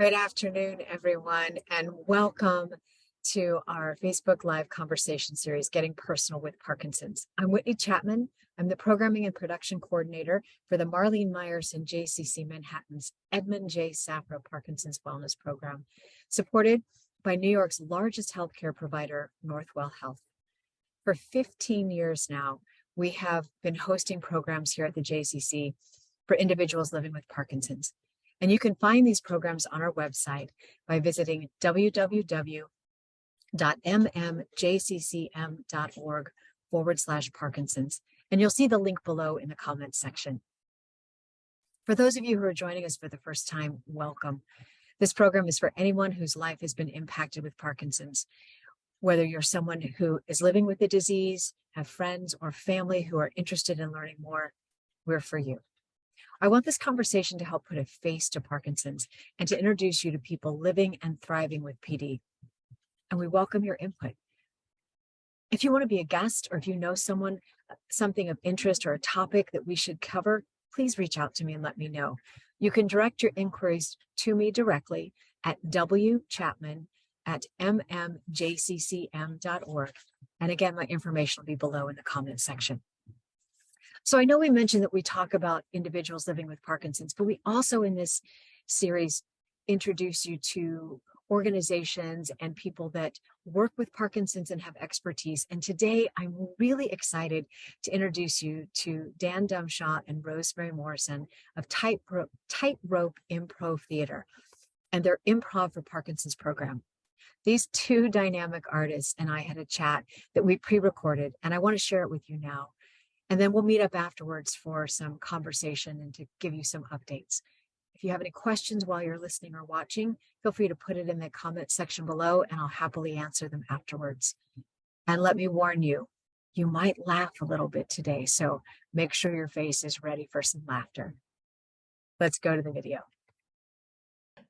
Good afternoon, everyone, and welcome to our Facebook Live conversation series, Getting Personal with Parkinson's. I'm Whitney Chapman. I'm the Programming and Production Coordinator for the Marlene Myers and JCC Manhattan's Edmund J. Safra Parkinson's Wellness Program, supported by New York's largest healthcare provider, Northwell Health. For 15 years now, we have been hosting programs here at the JCC for individuals living with Parkinson's. And you can find these programs on our website by visiting www.mmjccm.org/Parkinson's. And you'll see the link below in the comments section. For those of you who are joining us for the first time, welcome. This program is for anyone whose life has been impacted with Parkinson's. Whether you're someone who is living with the disease, have friends or family who are interested in learning more, we're for you. I want this conversation to help put a face to Parkinson's and to introduce you to people living and thriving with PD. And we welcome your input. If you want to be a guest or if you know something of interest or a topic that we should cover, please reach out to me and let me know. You can direct your inquiries to me directly at wchapman@mmjccm.org. And again, my information will be below in the comment section. So I know we mentioned that we talk about individuals living with Parkinson's, but we also in this series introduce you to organizations and people that work with Parkinson's and have expertise. And today I'm really excited to introduce you to Dan Dumsha and Rosemary Morrison of Tightrope Improv Theater and their Improv for Parkinson's program. These two dynamic artists and I had a chat that we pre-recorded, and I want to share it with you now. And then we'll meet up afterwards for some conversation and to give you some updates. If you have any questions while you're listening or watching, feel free to put it in the comment section below and I'll happily answer them afterwards. And let me warn you, you might laugh a little bit today, so make sure your face is ready for some laughter. Let's go to the video.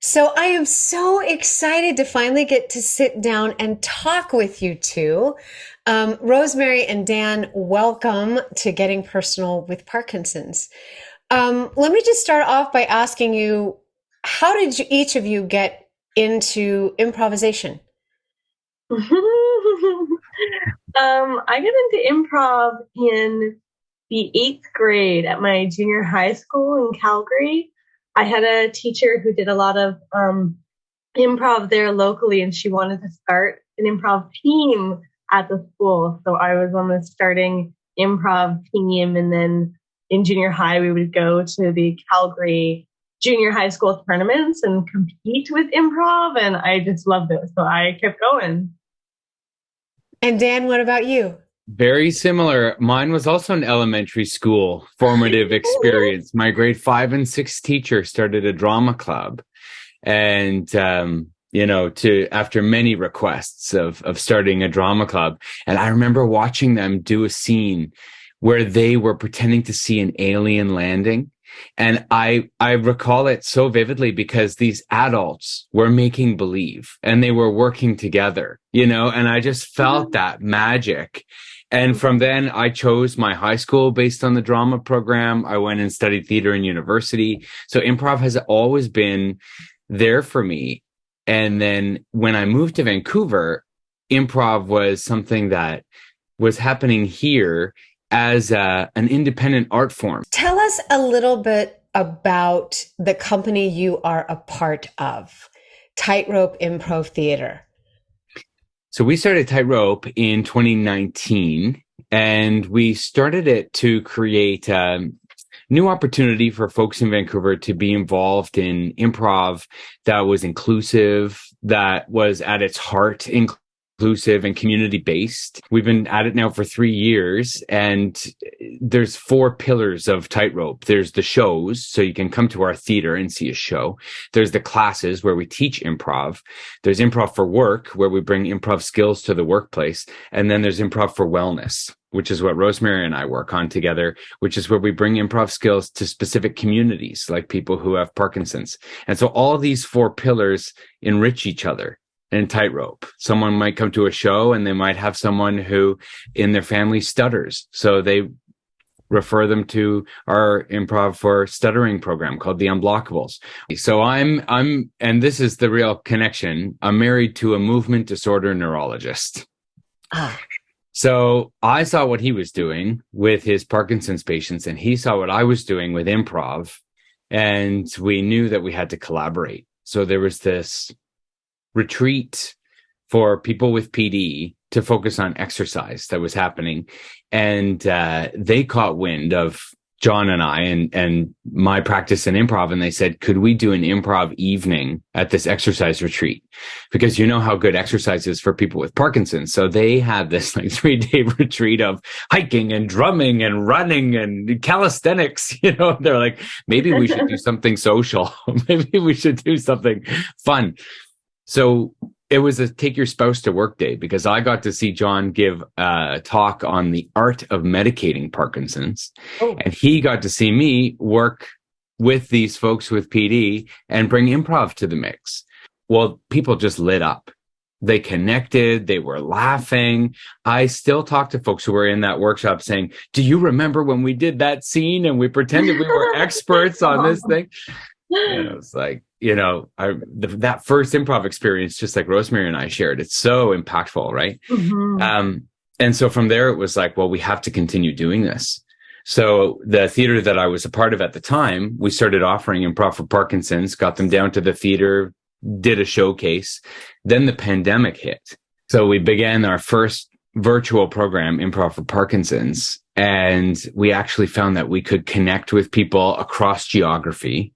So I am so excited to finally get to sit down and talk with you two. Rosemary and Dan, welcome to Getting Personal with Parkinson's. Let me just start off by asking you, how did each of you get into improvisation? I got into improv in the 8th grade at my junior high school in Calgary. I had a teacher who did a lot of improv there locally, and she wanted to start an improv team at the school. So I was on the starting improv team, and then in junior high, we would go to the Calgary junior high school tournaments and compete with improv, and I just loved it. So I kept going. And Dan, what about you? Very similar. Mine was also an elementary school formative experience. My grade 5 and 6 teacher started a drama club. And, after many requests of starting a drama club. And I remember watching them do a scene where they were pretending to see an alien landing. And I recall it so vividly because these adults were making believe and they were working together, and I just felt that magic. And from then I chose my high school based on the drama program. I went and studied theater in university. So improv has always been there for me. And then when I moved to Vancouver, improv was something that was happening here as an independent art form. Tell us a little bit about the company you are a part of, Tightrope Improv Theater. So we started Tightrope in 2019, and we started it to create a new opportunity for folks in Vancouver to be involved in improv that was inclusive, that was at its heart inclusive and community-based. We've been at it now for 3 years, and there's 4 pillars of Tightrope. There's the shows, so you can come to our theater and see a show. There's the classes where we teach improv. There's improv for work, where we bring improv skills to the workplace. And then there's improv for wellness, which is what Rosemary and I work on together, which is where we bring improv skills to specific communities, like people who have Parkinson's. And so all of these 4 pillars enrich each other. And Tightrope, someone might come to a show and they might have someone who in their family stutters. So they refer them to our Improv for Stuttering program called the Unblockables. So and this is the real connection. I'm married to a movement disorder neurologist. So I saw what he was doing with his Parkinson's patients, and he saw what I was doing with improv. And we knew that we had to collaborate. So there was this retreat for people with PD to focus on exercise that was happening. And they caught wind of John and I and my practice in improv. And they said, could we do an improv evening at this exercise retreat? Because you know how good exercise is for people with Parkinson's. So they had this like 3-day retreat of hiking and drumming and running and calisthenics. You know, they're like, maybe we should do something social. Maybe we should do something fun. So it was a take your spouse to work day, because I got to see John give a talk on the art of medicating Parkinson's. And he got to see me work with these folks with PD and bring improv to the mix. Well, people just lit up. They connected. They were laughing. I still talk to folks who were in that workshop saying, do you remember when we did that scene and we pretended we were experts on this thing? And it was like, you know, that first improv experience, just like Rosemary and I shared, it's so impactful, right? And so from there, it was like, well, we have to continue doing this. So the theater that I was a part of at the time, we started offering improv for Parkinson's, got them down to the theater, did a showcase. Then the pandemic hit. So we began our first virtual program, Improv for Parkinson's, and we actually found that we could connect with people across geography,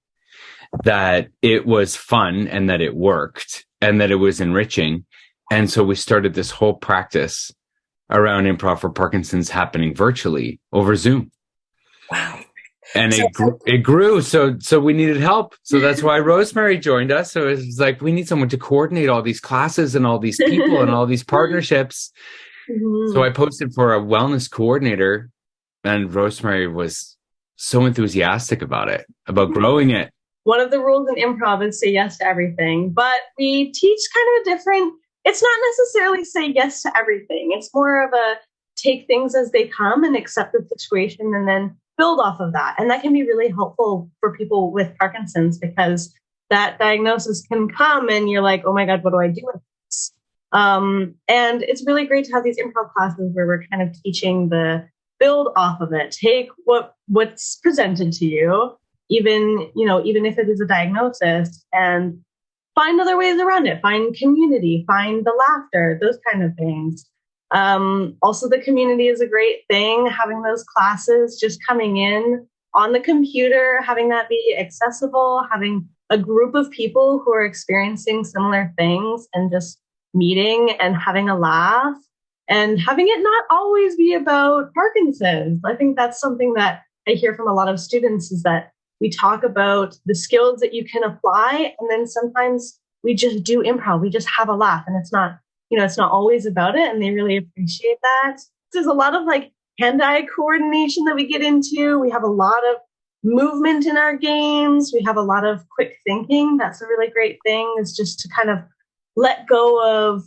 that it was fun and that it worked and that it was enriching. And so we started this whole practice around Improv for Parkinson's happening virtually over Zoom. Wow. And it grew. So we needed help. So that's why Rosemary joined us. So it was like, we need someone to coordinate all these classes and all these people and all these partnerships. So I posted for a wellness coordinator, and Rosemary was so enthusiastic about it, about growing it. One of the rules in improv is say yes to everything, but we teach kind of a different, it's not necessarily say yes to everything. It's more of a take things as they come and accept the situation and then build off of that. And that can be really helpful for people with Parkinson's, because that diagnosis can come and you're like, oh my God, what do I do with this? And it's really great to have these improv classes where we're kind of teaching the build off of it. Take what's presented to you, even if it is a diagnosis, and find other ways around it, find community, find the laughter, those kind of things. Also, the community is a great thing, having those classes, just coming in on the computer, having that be accessible, having a group of people who are experiencing similar things and just meeting and having a laugh, and having it not always be about Parkinson's. I think that's something that I hear from a lot of students, is that we talk about the skills that you can apply, and then sometimes we just do improv. We just have a laugh, and it's not always about it, and they really appreciate that. There's a lot of like hand-eye coordination that we get into. We have a lot of movement in our games. We have a lot of quick thinking. That's a really great thing, is just to kind of let go of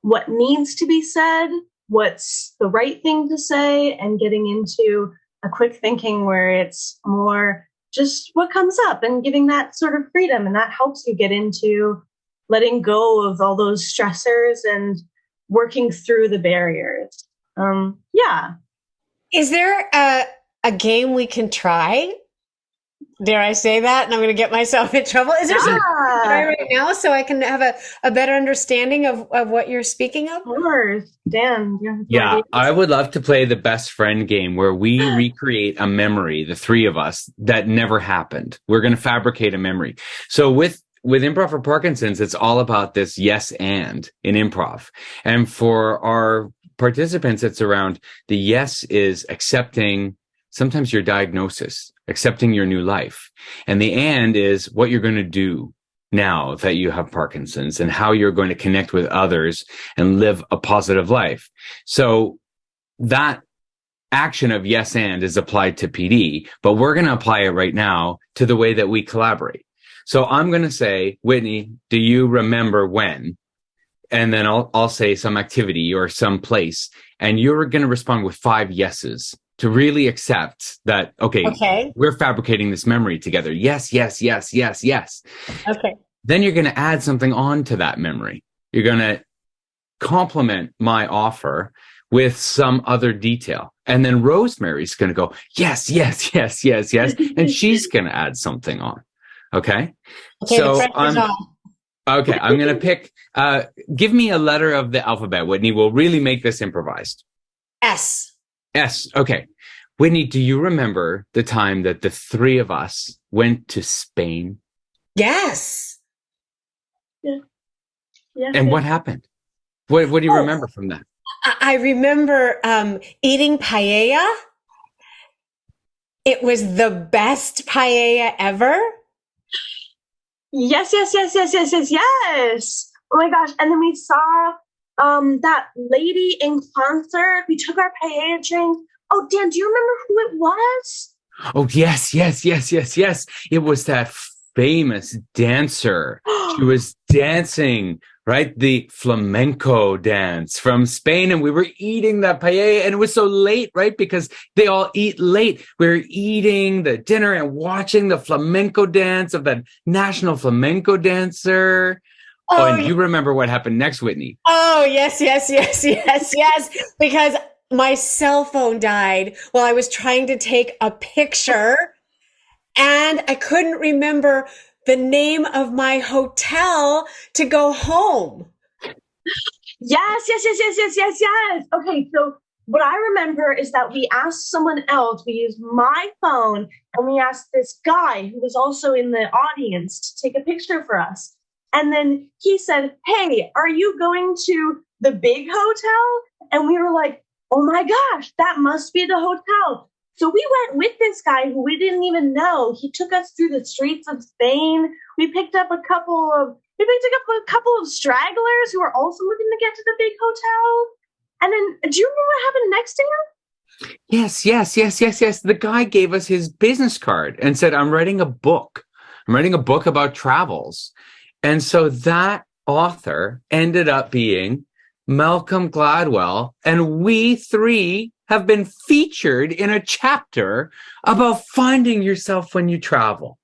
what needs to be said, what's the right thing to say, and getting into a quick thinking where it's more just what comes up and giving that sort of freedom. And that helps you get into letting go of all those stressors and working through the barriers. Is there a game we can try? Dare I say that? And I'm going to get myself in trouble. Is there something we can try right now so I can have a better understanding of what you're speaking of? Of course. Dan. Yeah, I would love to play the best friend game, where we recreate a memory, the three of us, that never happened. We're going to fabricate a memory. So with Improv for Parkinson's, it's all about this yes and in improv. And for our participants, it's around the yes is accepting sometimes your diagnosis, accepting your new life. And the and is what you're going to do now that you have Parkinson's, and how you're going to connect with others and live a positive life. So that action of yes and is applied to PD, but we're going to apply it right now to the way that we collaborate. So I'm going to say, Whitney, do you remember when? And then I'll say some activity or some place, and you're going to respond with 5 yeses to really accept that, Okay. we're fabricating this memory together. Yes, yes, yes, yes, yes. Okay. Then you're going to add something on to that memory. You're going to complement my offer with some other detail. And then Rosemary's going to go, yes, yes, yes, yes, yes. And she's going to add something on. Okay. Okay. So The pressure's on. okay. I'm going to pick, give me a letter of the alphabet, Whitney. We'll really make this improvised. S. S. Okay. Whitney, do you remember the time that the three of us went to Spain? Yes. Yeah. Yeah. And what happened? What do you remember from that? I remember eating paella. It was the best paella ever. Yes, yes, yes, yes, yes, yes, yes. Oh my gosh. And then we saw that lady in concert. We took our paella drink. Oh, Dan, do you remember who it was? Oh, yes, yes, yes, yes, yes. It was that famous dancer. She was dancing, right? The flamenco dance from Spain. And we were eating that paella. And it was so late, right? Because they all eat late. We were eating the dinner and watching the flamenco dance of that national flamenco dancer. Oh, and you remember what happened next, Whitney? Oh, yes, yes, yes, yes, yes. Because my cell phone died while I was trying to take a picture, and I couldn't remember the name of my hotel to go home. Yes, yes, yes, yes, yes, yes, yes. Okay, so what I remember is that we asked someone else, we used my phone, and we asked this guy who was also in the audience to take a picture for us. And then he said, hey, are you going to the big hotel? And we were like, oh my gosh, that must be the hotel. So we went with this guy who we didn't even know. He took us through the streets of Spain. We picked up a couple of stragglers who were also looking to get to the big hotel. And then, do you remember what happened next, Dan? Yes, yes, yes, yes, yes. The guy gave us his business card and said, I'm writing a book. I'm writing a book about travels. And so that author ended up being Malcolm Gladwell. And we three have been featured in a chapter about finding yourself when you travel.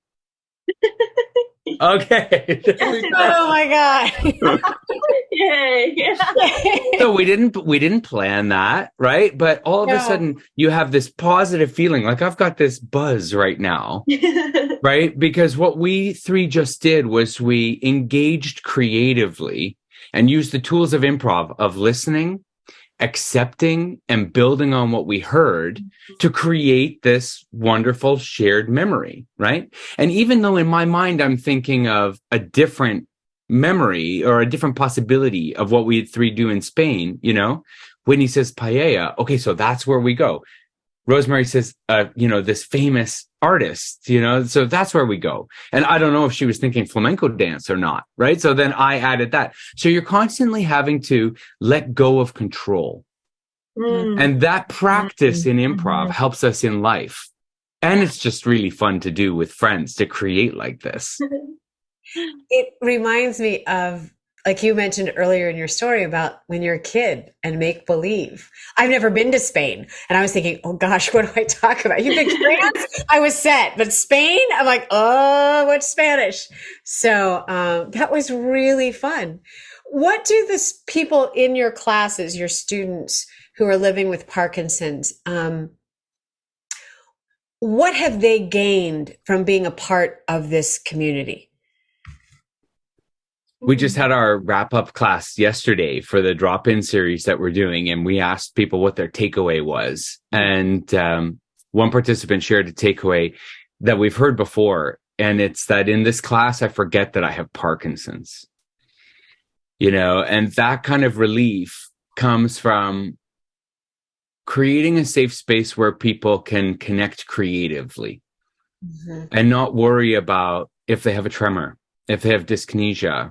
Okay. Oh my God. Yay. So we didn't plan that, right? But all of a sudden you have this positive feeling, like I've got this buzz right now, right? Because what we three just did was we engaged creatively and used the tools of improv, of listening, accepting, and building on what we heard to create this wonderful shared memory, right? And even though in my mind, I'm thinking of a different memory or a different possibility of what we three do in Spain, when he says paella, okay, so that's where we go. Rosemary says, this famous artist, so that's where we go. And I don't know if she was thinking flamenco dance or not, right? So then I added that. So you're constantly having to let go of control. And that practice in improv helps us in life. And it's just really fun to do with friends, to create like this. It reminds me of, like you mentioned earlier in your story about when you're a kid and make believe. I've never been to Spain, and I was thinking, oh gosh, what do I talk about? You've been to France? I was set, but Spain? I'm like, oh, what's Spanish? So that was really fun. What do the people in your classes, your students who are living with Parkinson's, what have they gained from being a part of this community? We just had our wrap-up class yesterday for the drop-in series that we're doing, and we asked people what their takeaway was. And one participant shared a takeaway that we've heard before, and it's that in this class, I forget that I have Parkinson's. And that kind of relief comes from creating a safe space where people can connect creatively and not worry about if they have a tremor, if they have dyskinesia,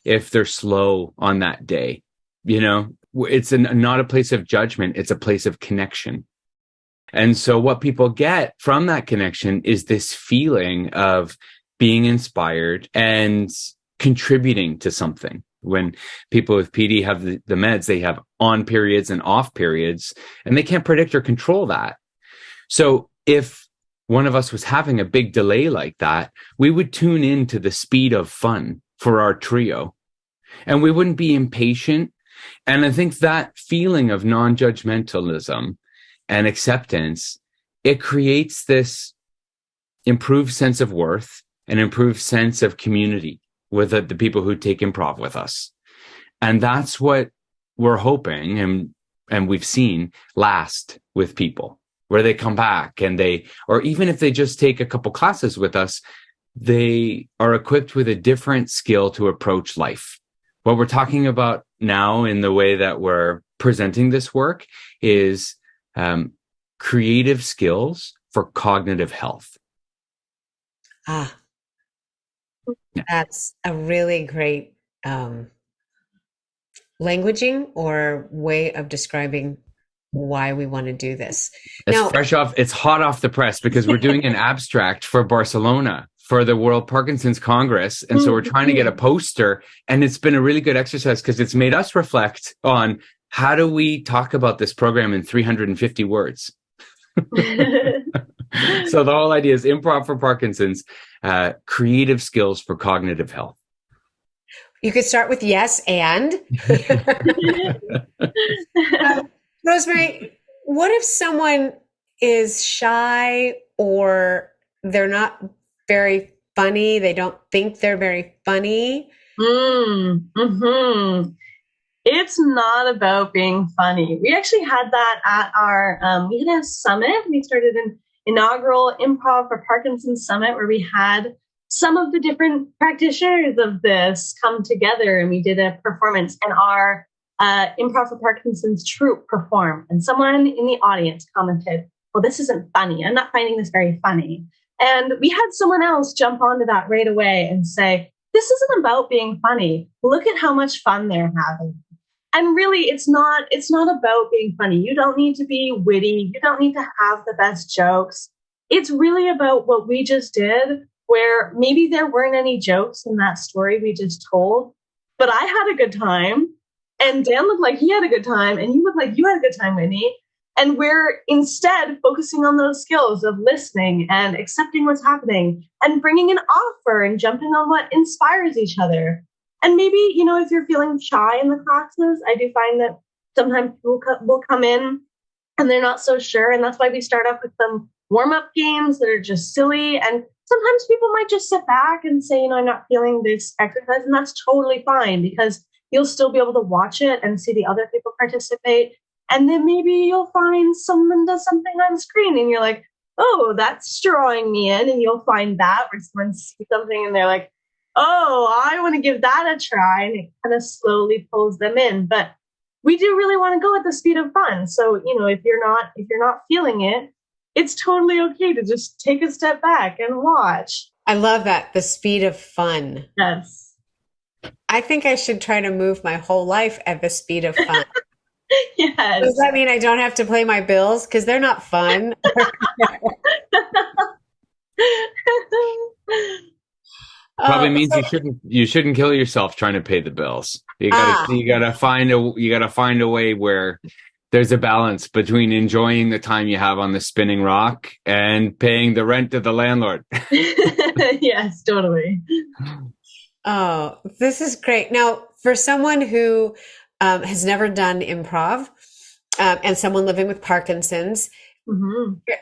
if they're slow on that day. It's not a place of judgment. It's a place of connection. And so what people get from that connection is this feeling of being inspired and contributing to something. When people with PD have the meds, they have on periods and off periods, and they can't predict or control that. So if one of us was having a big delay like that, we would tune into the speed of fun for our trio, and we wouldn't be impatient. And I think that feeling of non-judgmentalism and acceptance, it creates this improved sense of worth, an improved sense of community with the people who take improv with us. And that's what we're hoping and we've seen last with people, where they come back and or even if they just take a couple classes with us, they are equipped with a different skill to approach life. What we're talking about now in the way that we're presenting this work is creative skills for cognitive health. Ah, that's a really great languaging or way of describing why we want to do this. It's hot off the press because we're doing an abstract for Barcelona for the World Parkinson's Congress. And so we're trying to get a poster, and it's been a really good exercise because it's made us reflect on how do we talk about this program in 350 words. So the whole idea is improv for Parkinson's, creative skills for cognitive health. You could start with yes and. Rosemary, what if someone is shy or they're not very funny? They don't think they're very funny. It's not about being funny. We actually had that at our, we had a summit. We started an inaugural Improv for Parkinson's Summit where we had some of the different practitioners of this come together, and we did a performance, and our Improv for Parkinson's troupe performed. And someone in the audience commented, well, this isn't funny. I'm not finding this very funny. And we had someone else jump onto that right away and say, this isn't about being funny. Look at how much fun they're having. And really, it's not about being funny. You don't need to be witty. You don't need to have the best jokes. It's really about what we just did, where maybe there weren't any jokes in that story we just told, but I had a good time, and Dan looked like he had a good time, and you looked like you had a good time, Whitney. And we're instead focusing on those skills of listening and accepting what's happening and bringing an offer and jumping on what inspires each other. And maybe, if you're feeling shy in the classes, I do find that sometimes people will come in and they're not so sure. And that's why we start off with some warm-up games that are just silly. And sometimes people might just sit back and say, I'm not feeling this exercise. And that's totally fine, because you'll still be able to watch it and see the other people participate. And then maybe you'll find someone does something on screen and you're like, oh, that's drawing me in. And you'll find that where someone sees something and they're like, oh, I want to give that a try. And it kind of slowly pulls them in. But we do really want to go at the speed of fun. So, if you're not feeling it, it's totally okay to just take a step back and watch. I love that. The speed of fun. Yes. I think I should try to move my whole life at the speed of fun. Yes. Does that mean I don't have to pay my bills? Because they're not fun. Probably means you shouldn't kill yourself trying to pay the bills. You gotta find a way where there's a balance between enjoying the time you have on the spinning rock and paying the rent to the landlord. Yes, totally. Oh, this is great. Now, for someone who has never done improv and someone living with Parkinson's,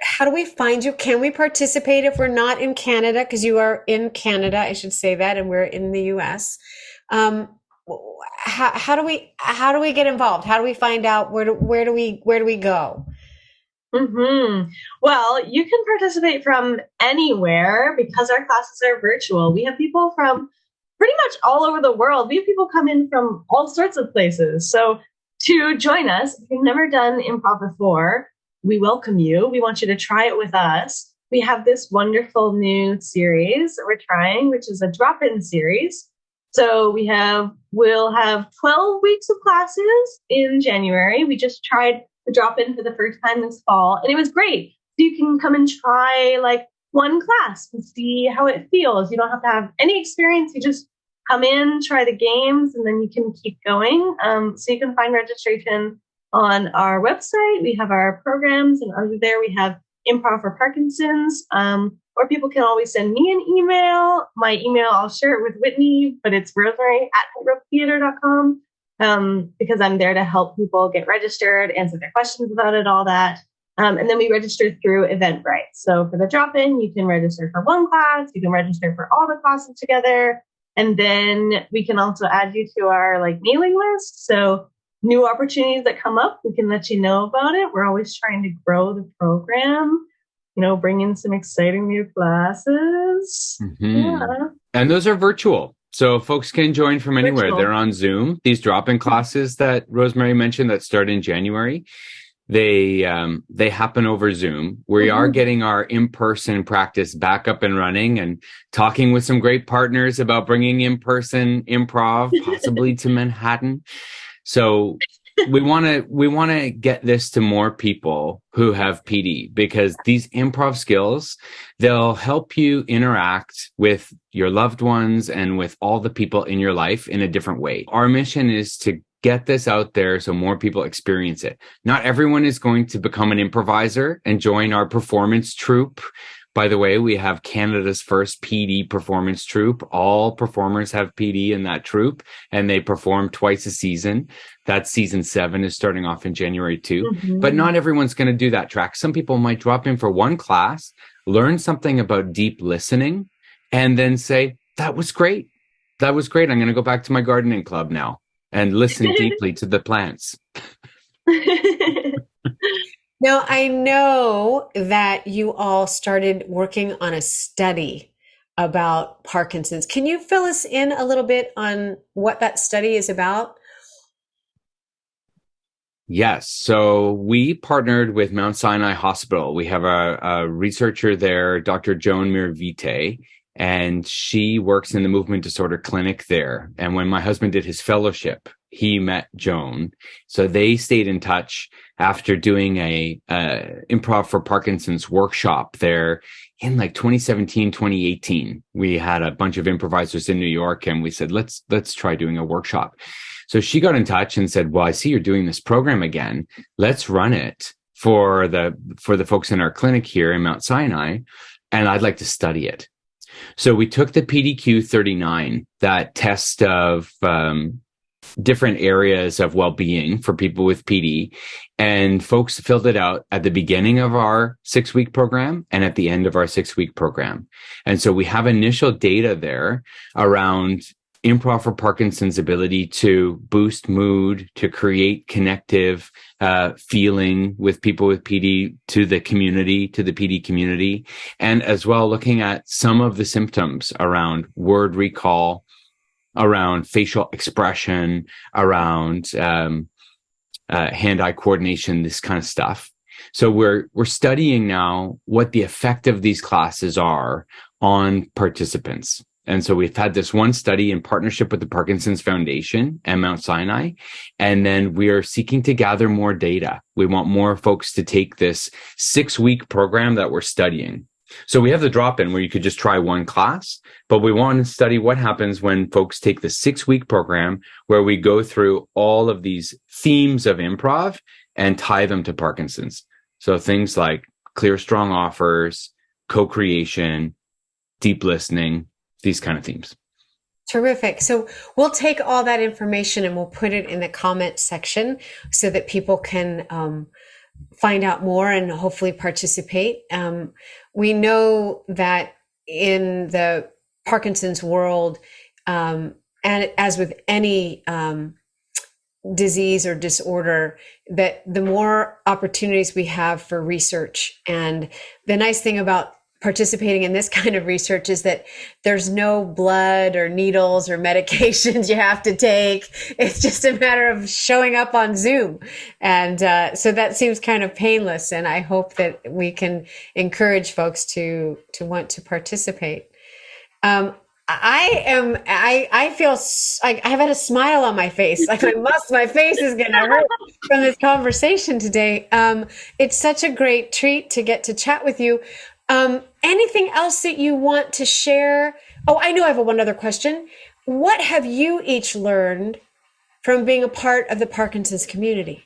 how do we find you? Can we participate if we're not in Canada? Because you are in Canada, I should say that, and we're in the US. How do we get involved? How do we find out where do we go? Well, you can participate from anywhere because our classes are virtual. We have people from pretty much all over the world. We have people come in from all sorts of places. So to join us, if you've never done improv before, we welcome you. We want you to try it with us. We have this wonderful new series that we're trying, which is a drop-in series. So we'll have 12 weeks of classes in January. We just tried the drop-in for the first time this fall, and it was great. So you can come and try like one class and see how it feels. You don't have to have any experience. You just come in, try the games, and then you can keep going. So you can find registration on our website. We have our programs, and under there we have Improv for Parkinson's, or people can always send me an email. My email, I'll share it with Whitney, but it's rosemary@tightropetheater.com, because I'm there to help people get registered, answer their questions about it, all that. And then we register through Eventbrite. So for the drop-in, you can register for one class, you can register for all the classes together, and then we can also add you to our mailing list. So new opportunities that come up, we can let you know about it. We're always trying to grow the program, bring in some exciting new classes. Yeah. And those are virtual. So folks can join from anywhere. Virtual. They're on Zoom. These drop-in classes that Rosemary mentioned that start in January, they happen over Zoom. We are getting our in-person practice back up and running and talking with some great partners about bringing in-person improv, possibly to Manhattan. So we want to get this to more people who have PD, because these improv skills, they'll help you interact with your loved ones and with all the people in your life in a different way. Our mission is to get this out there so more people experience it. Not everyone is going to become an improviser and join our performance troupe. By the way, we have Canada's first PD performance troupe. All performers have PD in that troupe, and they perform twice a season. That season 7 is starting off in January too. But not everyone's going to do that track. Some people might drop in for one class, learn something about deep listening, and then say, that was great. That was great. I'm going to go back to my gardening club now and listen deeply to the plants. Now, I know that you all started working on a study about Parkinson's. Can you fill us in a little bit on what that study is about? Yes. So we partnered with Mount Sinai Hospital. We have a researcher there, Dr. Joan Mirvite, and she works in the movement disorder clinic there. And when my husband did his fellowship, he met Joan. So they stayed in touch after doing a Improv for Parkinson's workshop there in 2017, 2018. We had a bunch of improvisers in New York, and we said, let's try doing a workshop. So she got in touch and said, well, I see you're doing this program again. Let's run it for the folks in our clinic here in Mount Sinai, and I'd like to study it. So we took the PDQ 39, that test of different areas of well-being for people with PD, and folks filled it out at the beginning of our 6-week program and at the end of our 6-week program. And so we have initial data there around Improv for Parkinson's ability to boost mood, to create connective feeling with people with PD to the community, to the PD community, and as well looking at some of the symptoms around word recall, around facial expression, around hand-eye coordination, this kind of stuff. So we're studying now what the effect of these classes are on participants. And so we've had this one study in partnership with the Parkinson's Foundation and Mount Sinai, and then we are seeking to gather more data. We want more folks to take this 6-week program that we're studying. So we have the drop-in where you could just try one class, but we want to study what happens when folks take the 6-week program where we go through all of these themes of improv and tie them to Parkinson's. So things like clear, strong offers, co-creation, deep listening, these kind of themes. Terrific. So we'll take all that information and we'll put it in the comment section so that people can find out more and hopefully participate. We know that in the Parkinson's world, and as with any disease or disorder, that the more opportunities we have for research, and the nice thing about participating in this kind of research is that there's no blood or needles or medications you have to take. It's just a matter of showing up on Zoom. And so that seems kind of painless. And I hope that we can encourage folks to want to participate. I feel like I've had a smile on my face. Like my face is going to hurt from this conversation today. It's such a great treat to get to chat with you. Anything else that you want to share? Oh, I know I have one other question. What have you each learned from being a part of the Parkinson's community?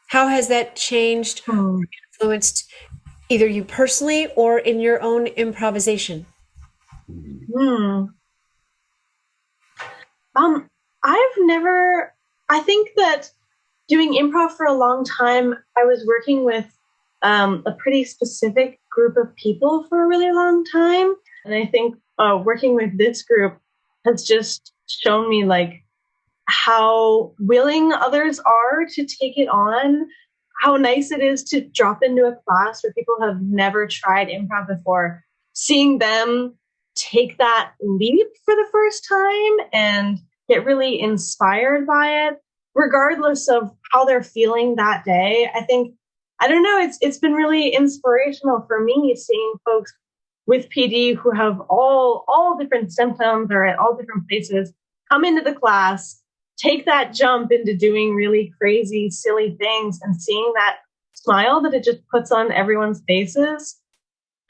How has that changed, influenced either you personally or in your own improvisation? I think that doing improv for a long time, I was working with a pretty specific group of people for a really long time. And I think working with this group has just shown me like how willing others are to take it on, how nice it is to drop into a class where people have never tried improv before, seeing them take that leap for the first time and get really inspired by it, regardless of how they're feeling that day. I don't know, it's been really inspirational for me seeing folks with PD who have all different symptoms or at all different places come into the class, take that jump into doing really crazy, silly things, and seeing that smile that it just puts on everyone's faces.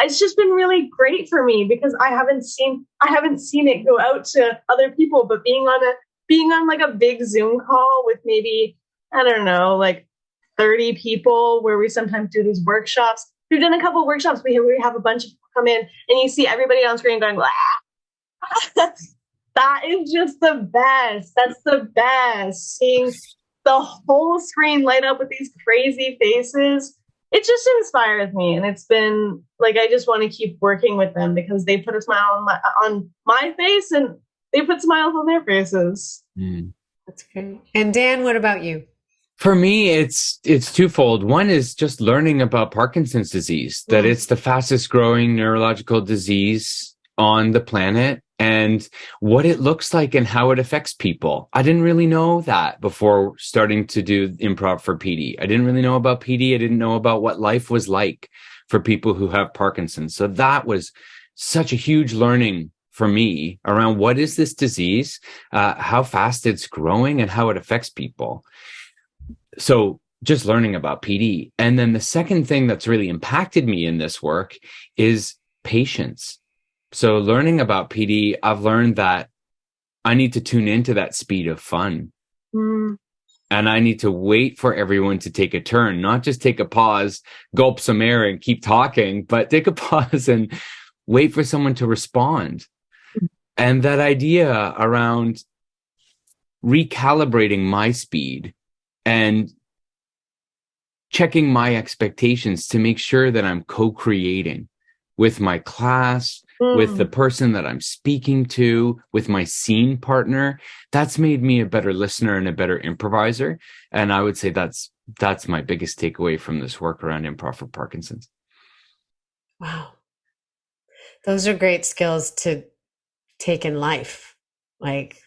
It's just been really great for me because I haven't seen it go out to other people, but being on like a big Zoom call with maybe, I don't know, like 30 people where we sometimes do these workshops. We've done a couple of workshops. We have a bunch of people come in and you see everybody on screen going, ah! That is just the best. That's the best. Seeing the whole screen light up with these crazy faces. It just inspires me. And it's been like, I just want to keep working with them because they put a smile on my face and they put smiles on their faces. That's great. And Dan, what about you? For me, it's twofold. One is just learning about Parkinson's disease, that it's the fastest growing neurological disease on the planet and what it looks like and how it affects people. I didn't really know that before starting to do improv for PD. I didn't really know about PD. I didn't know about what life was like for people who have Parkinson's. So that was such a huge learning for me around what is this disease, how fast it's growing and how it affects people. So just learning about PD. And then the second thing that's really impacted me in this work is patience. So learning about PD, I've learned that I need to tune into that speed of fun. And I need to wait for everyone to take a turn, not just take a pause, gulp some air and keep talking, but take a pause and wait for someone to respond. And that idea around recalibrating my speed and checking my expectations to make sure that I'm co-creating with my class, with the person that I'm speaking to, with my scene partner, that's made me a better listener and a better improviser. And I would say that's my biggest takeaway from this work around improv for Parkinson's. Wow. Those are great skills to take in life. Like,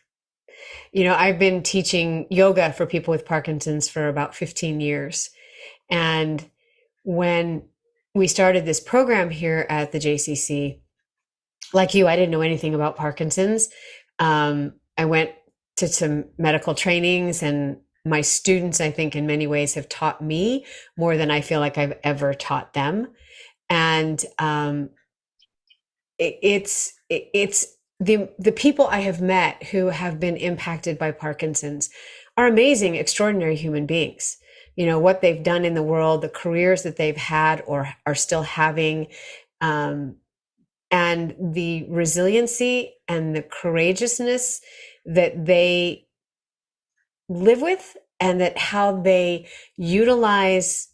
you know, I've been teaching yoga for people with Parkinson's for about 15 years. And when we started this program here at the JCC, like you, I didn't know anything about Parkinson's. I went to some medical trainings, and my students, I think, in many ways have taught me more than I feel like I've ever taught them. And it's the people I have met who have been impacted by Parkinson's are amazing, extraordinary human beings. You know, what they've done in the world, the careers that they've had or are still having, and the resiliency and the courageousness that they live with, and that how they utilize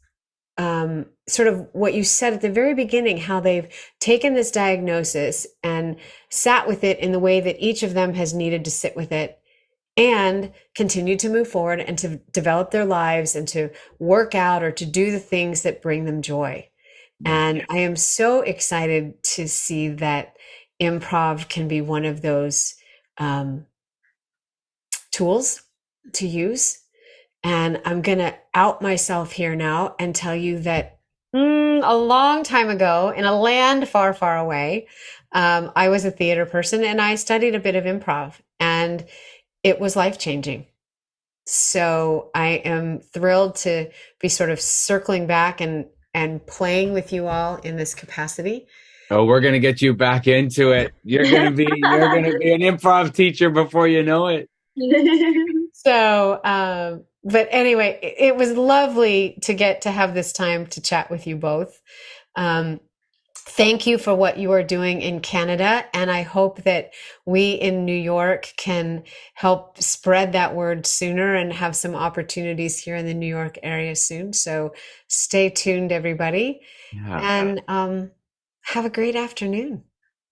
sort of what you said at the very beginning, how they've taken this diagnosis and sat with it in the way that each of them has needed to sit with it and continue to move forward and to develop their lives and to work out or to do the things that bring them joy. And I am so excited to see that improv can be one of those tools to use. And I'm going to out myself here now and tell you that a long time ago in a land far, far away, I was a theater person and I studied a bit of improv, and it was life-changing. So I am thrilled to be sort of circling back and playing with you all in this capacity. Oh, we're going to get you back into it. You're going to be an improv teacher before you know it. So, but anyway, it was lovely to get to have this time to chat with you both. Thank you for what you are doing in Canada. And I hope that we in New York can help spread that word sooner and have some opportunities here in the New York area soon. So stay tuned, everybody. Yeah. And have a great afternoon.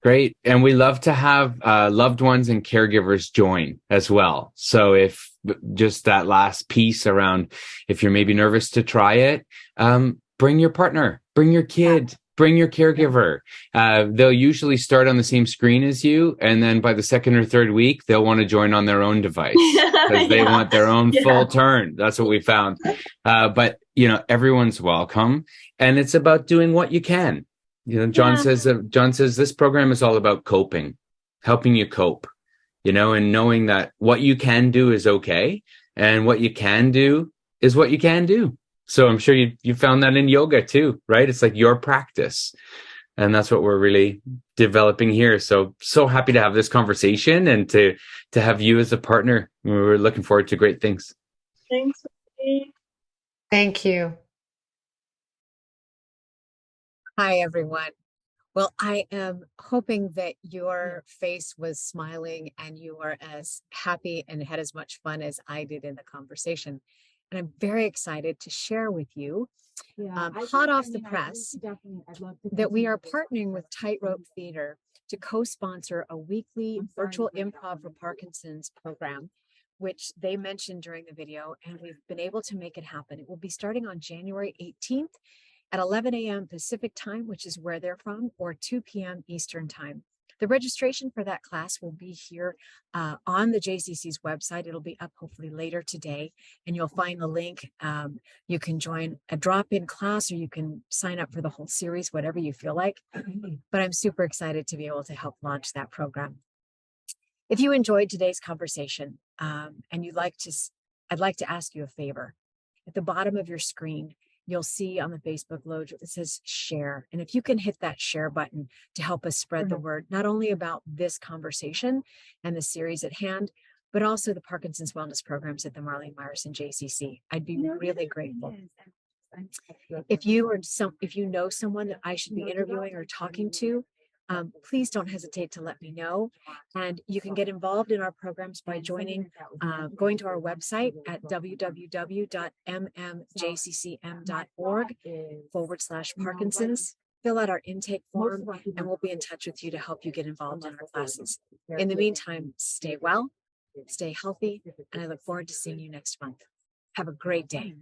Great. And we love to have loved ones and caregivers join as well. So if just that last piece around, if you're maybe nervous to try it, bring your partner, bring your kid, bring your caregiver. They'll usually start on the same screen as you. And then by the second or third week, they'll want to join on their own device because they want their own full turn. That's what we found. But, you know, everyone's welcome. And it's about doing what you can. You know, John says this program is all about coping, helping you cope, you know, and knowing that what you can do is okay. And what you can do is what you can do. So I'm sure you found that in yoga too, right? It's like your practice. And that's what we're really developing here. So happy to have this conversation and to have you as a partner. We're looking forward to great things. Thanks. Thank you. Hi, everyone. Well, I am hoping that your face was smiling and you are as happy and had as much fun as I did in the conversation. And I'm very excited to share with you, hot off the press, that we are partnering with Tightrope Theater to co-sponsor a weekly virtual improv for Parkinson's program, which they mentioned during the video, and we've been able to make it happen. It will be starting on January 18th at 11 a.m. Pacific time, which is where they're from, or 2 p.m. Eastern time. The registration for that class will be here on the JCC's website. It'll be up hopefully later today, and you'll find the link. You can join a drop-in class, or you can sign up for the whole series, whatever you feel like. But I'm super excited to be able to help launch that program. If you enjoyed today's conversation and I'd like to ask you a favor. At the bottom of your screen, you'll see on the Facebook logo, it says share. And if you can hit that share button to help us spread the word, not only about this conversation and the series at hand, but also the Parkinson's wellness programs at the Marlene Meyerson JCC. I'd be really grateful. If you know someone that I should be interviewing or talking to, please don't hesitate to let me know. And you can get involved in our programs by going to our website at www.mmjccm.org/Parkinson's. Fill out our intake form and we'll be in touch with you to help you get involved in our classes. In the meantime, stay well, stay healthy, and I look forward to seeing you next month. Have a great day.